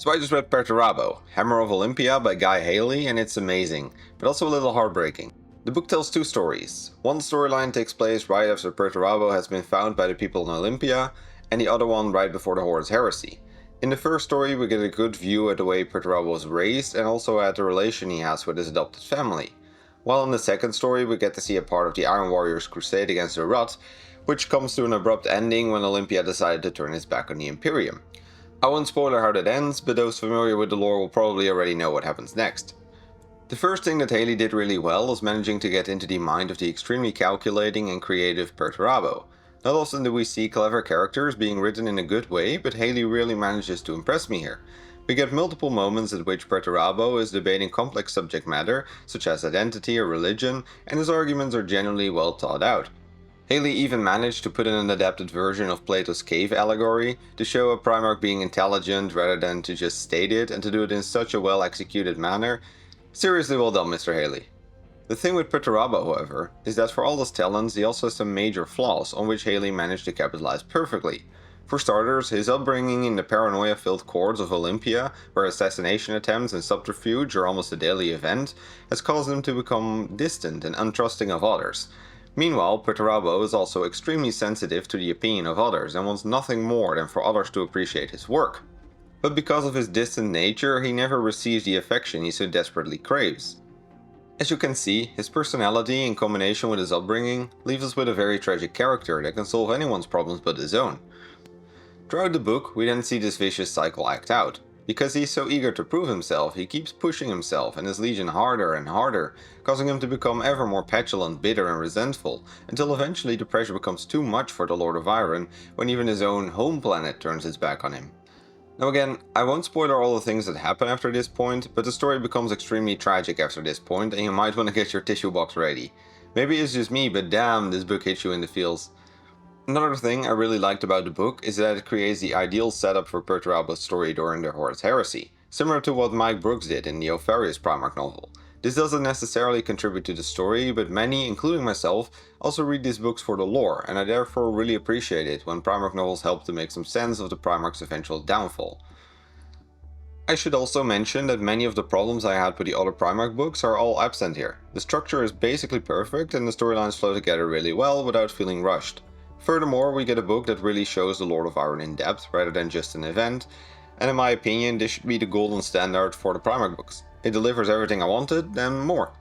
So I just read Perturabo, Hammer of Olympia by Guy Haley, and it's amazing, but also a little heartbreaking. The book tells two stories. One storyline takes place right after Perturabo has been found by the people in Olympia, and the other one right before the Horus Heresy. In the first story we get a good view at the way Perturabo was raised and also at the relation he has with his adopted family. While in the second story we get to see a part of the Iron Warriors' crusade against the Rot, which comes to an abrupt ending when Olympia decided to turn its back on the Imperium. I won't spoiler how that ends, but those familiar with the lore will probably already know what happens next. The first thing that Haley did really well was managing to get into the mind of the extremely calculating and creative Perturabo. Not often do we see clever characters being written in a good way, but Haley really manages to impress me here. We get multiple moments at which Perturabo is debating complex subject matter, such as identity or religion, and his arguments are generally well thought out. Haley even managed to put in an adapted version of Plato's cave allegory to show a Primarch being intelligent rather than to just state it, and to do it in such a well executed manner. Seriously well done, Mr. Haley. The thing with Perturabo, however, is that for all his talents he also has some major flaws on which Haley managed to capitalize perfectly. For starters, his upbringing in the paranoia-filled courts of Olympia, where assassination attempts and subterfuge are almost a daily event, has caused him to become distant and untrusting of others. Meanwhile, Perturabo is also extremely sensitive to the opinion of others and wants nothing more than for others to appreciate his work. But because of his distant nature, he never receives the affection he so desperately craves. As you can see, his personality in combination with his upbringing leaves us with a very tragic character that can solve anyone's problems but his own. Throughout the book, we then see this vicious cycle act out. Because he is so eager to prove himself, he keeps pushing himself and his legion harder and harder, causing him to become ever more petulant, bitter and resentful, until eventually the pressure becomes too much for the Lord of Iron, when even his own home planet turns its back on him. Now again, I won't spoiler all the things that happen after this point, but the story becomes extremely tragic after this point, and you might want to get your tissue box ready. Maybe it's just me, but damn, this book hits you in the feels. Another thing I really liked about the book is that it creates the ideal setup for Perturabo's story during the Horus Heresy, similar to what Mike Brooks did in the Alpharius Primarch novel. This doesn't necessarily contribute to the story, but many, including myself, also read these books for the lore, and I therefore really appreciate it when Primarch novels help to make some sense of the Primarch's eventual downfall. I should also mention that many of the problems I had with the other Primarch books are all absent here. The structure is basically perfect and the storylines flow together really well without feeling rushed. Furthermore, we get a book that really shows the Lord of Iron in depth rather than just an event, and in my opinion this should be the golden standard for the Primarch books. It delivers everything I wanted and more.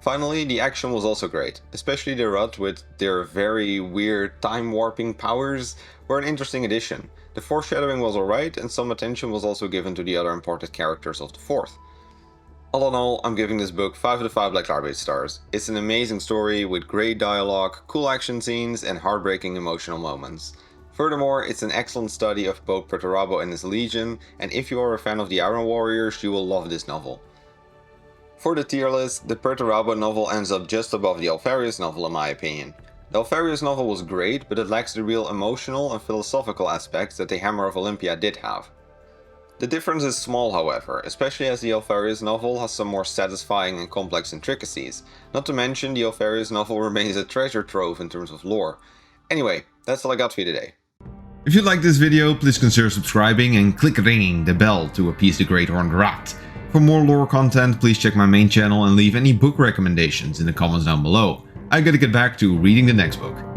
Finally, the action was also great, especially the Rut with their very weird time warping powers were an interesting addition. The foreshadowing was alright and some attention was also given to the other important characters of the fourth. All in all, I'm giving this book 5 out of 5 Black Garbage stars. It's an amazing story with great dialogue, cool action scenes and heartbreaking emotional moments. Furthermore, it's an excellent study of both Perturabo and his legion, and if you are a fan of the Iron Warriors, you will love this novel. For the tier list, the Perturabo novel ends up just above the Alpharius novel in my opinion. The Alpharius novel was great, but it lacks the real emotional and philosophical aspects that the Hammer of Olympia did have. The difference is small however, especially as the Alpharius novel has some more satisfying and complex intricacies. Not to mention the Alpharius novel remains a treasure trove in terms of lore. Anyway, that's all I got for you today. If you liked this video, please consider subscribing and click ringing the bell to appease the Great Horned Rat. For more lore content, please check my main channel and leave any book recommendations in the comments down below. I gotta get back to reading the next book.